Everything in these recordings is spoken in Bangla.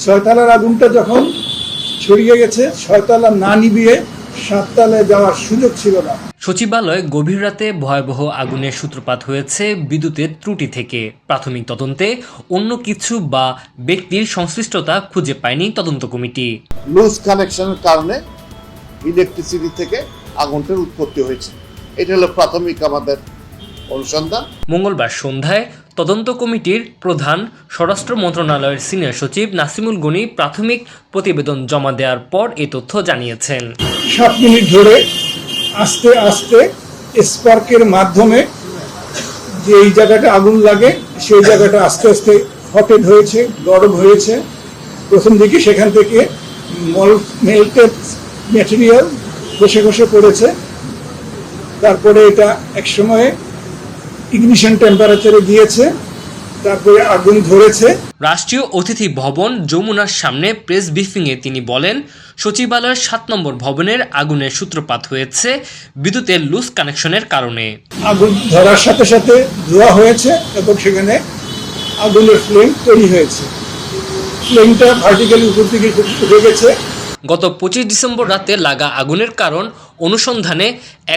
ছয়তলার আগুনটা যখন ছড়িয়ে গেছে, ছয়তলা না নিভিয়ে 7 তলায় যাওয়ার সুযোগ ছিল না। সচিবালয়ে গভীর রাতে ভয়াবহ আগুনের সূত্রপাত হয়েছে বিদ্যুতের ত্রুটি থেকে। প্রাথমিক তদন্তে অন্য কিছু বা ব্যক্তির সংশ্লিষ্টতা খুঁজে পায়নি তদন্ত কমিটি। লুজ কানেকশনের কারণে ইলেকট্রিসিটি থেকে আগুনটার উৎপত্তি হয়েছে, এটা হলো প্রাথমিক আমাদের অনুসন্ধান। মঙ্গলবার সন্ধ্যায় তদন্ত কমিটির প্রধান স্বরাষ্ট্র মন্ত্রণালয়ের সিনিয়র সচিব নাসিমুল গনি প্রাথমিক প্রতিবেদন জমা দেওয়ার পর এই তথ্য জানিয়েছেন। 7 মিনিট ধরে আস্তে আস্তে স্পার্কের মাধ্যমে যে এই জায়গাটা আগুন লাগে সেই জায়গাটা আস্তে আস্তে হটেড হয়েছে, গরম হয়েছে। প্রথম দিকে সেখান থেকে মেল্টেড ম্যাটেরিয়াল ঘষে ঘষে পড়েছে, তারপরে এটা এক সময়ে ইগনিশন টেম্পারেচারে গিয়েছে, তারপরে আগুন ধরেছে। রাষ্ট্রীয় অতিথি ভবন যমুনার সামনে প্রেস ব্রিফিংয়ে তিনি বলেন, সচিবালয়ের 7 নম্বর ভবনের আগুনের সূত্রপাত হয়েছে বিদ্যুতের লুজ কানেকশনের কারণে। আগুন ধরার সাথে সাথে ধোঁয়া হয়েছে এবং সেখানে আগুনের ফ্লেম তৈরি হয়েছে। ফ্লেমটা ভার্টিক্যালি উপর দিকে উঠে গেছে। গত 25 ডিসেম্বর রাতে লাগা আগুনের কারণ অনুসন্ধানে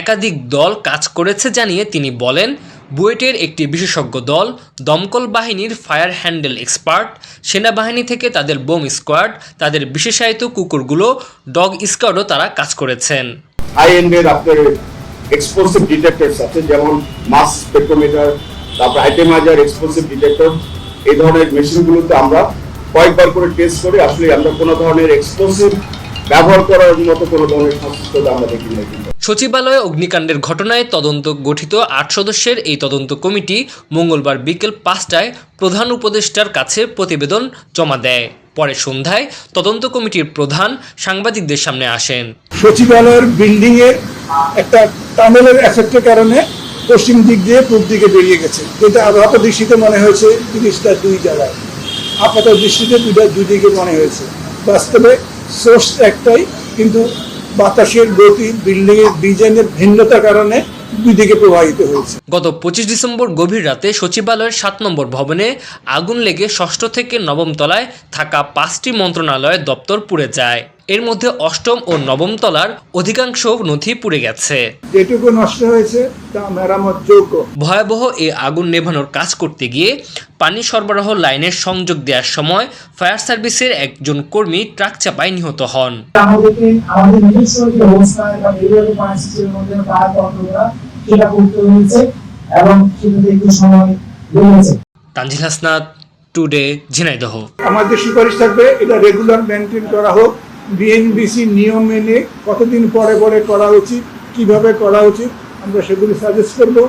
একাধিক দল কাজ করেছে জানিয়ে তিনি বলেন, বুয়েটের একটি বিশেষজ্ঞ দল, দমকল বাহিনীর ফায়ার হ্যান্ডেল এক্সপার্ট, সেনাবাহিনী থেকে তাদের বোম স্কোয়াড, তাদের বিশেষায়িত কুকুরগুলো, ডগ স্কোয়াডও তারা কাজ করেছেন। হাই এন্ডের আপনার এক্সপ্লোসিভ ডিটেক্টরস আছে, যেমন মাস স্পেক্ট্রোমিটার, তারপর আইটেমাইজার, এক্সপ্লোসিভ ডিটেক্টর, এই ধরনের মেশিনগুলোতে আমরা কয়েকবার করে টেস্ট করে আসলে আমরা কোনো ধরনের এক্সপ্লোসিভ ব্যবহার করার মতো কোনো ধরনের সংশ্লিষ্টতা আমরা দেখি না। সচিবালয়ে অগ্নিকাণ্ডের ঘটনায় তদন্ত গঠিত 8 সদস্যের এই তদন্ত কমিটি মঙ্গলবার বিকেল 5টায় প্রধান উপদেষ্টার কাছে প্রতিবেদন জমা দেয়। পরে সন্ধ্যায় তদন্ত কমিটির প্রধান সাংবাদিকদের সামনে আসেন। সচিবালয়ের বিল্ডিং এর একটা টানেলের এফেক্টের কারণে পশ্চিম দিক দিয়ে পূর্ব দিকে বেরিয়ে গেছে, যেটা আপাত দৃষ্টিতে মনে হয়েছে জিনিসটা 2 জায়গায়, আপাত দৃষ্টিতে দুই দিকে মনে হয়েছে। বাস্তবে সোর্স একটাই, কিন্তু বাতাসের গতি, বিল্ডিং এর ডিজাইনের ভিন্নতার কারণে 2 দিকে প্রবাহিত হয়েছে। গত 25 ডিসেম্বর গভীর রাতে সচিবালয়ের 7 নম্বর ভবনে আগুন লেগে 6ষ্ঠ থেকে 9ম তলায় থাকা 5টি মন্ত্রণালয়ের দপ্তর পুড়ে যায়। এর মধ্যে 8ম ও 9ম তলার অধিকাংশ নথি পুড়ে গেছে। যেটুকু নষ্ট হয়েছে তা মেরামতযোগ্য। ভয়াবহ এই আগুন নেভানোর কাজ করতে গিয়ে পানি সরবরাহ লাইনের সংযোগ দেওয়ার সময় ফায়ার সার্ভিসের একজন কর্মী ট্রাক চাপায় নিহত হন। আমাদের নিজস্ব যে অবস্থায় বা রেগুলার পরিস্থিতির মধ্যে ফায়ার কন্ট্রোলরা সেটা করতে হয়েছে এবং সেটাতে একটু সময় লেগেছে। তানজিল হাসনাত, টুডে, ঝিনাইদহ। আমাদের সুপারিশ থাকবে এটা রেগুলার মেনটেন করা হোক, বিএনবিসি নিয়ম মেনে কতদিন পরে পরে করা উচিত, কিভাবে করা উচিত, আমরা সেগুলি সাজেস্ট করবো।